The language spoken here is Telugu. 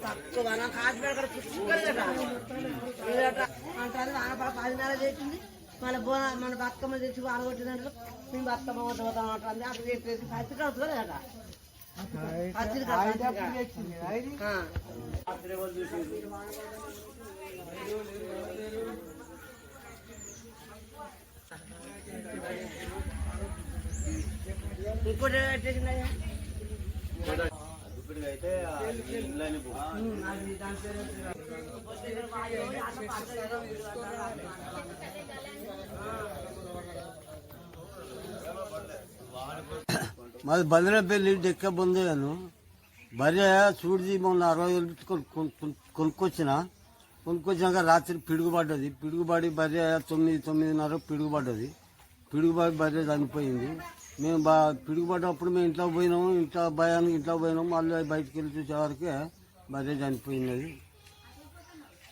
తక్కువ కాకినాడ అంటారు వానపడ 10 నెలలు చేసింది. మళ్ళీ మన బతుకమ్మ తెచ్చి వానగొట్టిన దాంట్లో మేము బతుకమ్మ పోతాం అంటుంది. అక్కడ చెప్పేసి పత్రిక అవుతుంది కదా పత్రిక ఇంకోటి అయితే మాది బదిరేపల్లి డెక్క పొందేను భార్య చూడిది మొన్న 60 కొనుక్కొచ్చినాక రాత్రి పిడుగుపడి భార్య 9:30 పిడుగుపడ్డది. పిడుగుపడి భార్య చనిపోయింది. మేము పిడుగుపడ్డప్పుడు మేము ఇంట్లో పోయినాము. ఇంట్లో భయానికి ఇంట్లో పోయినాము. మళ్ళీ బయటకు వెళ్ళి చూసేవారికి భార్య చనిపోయినది.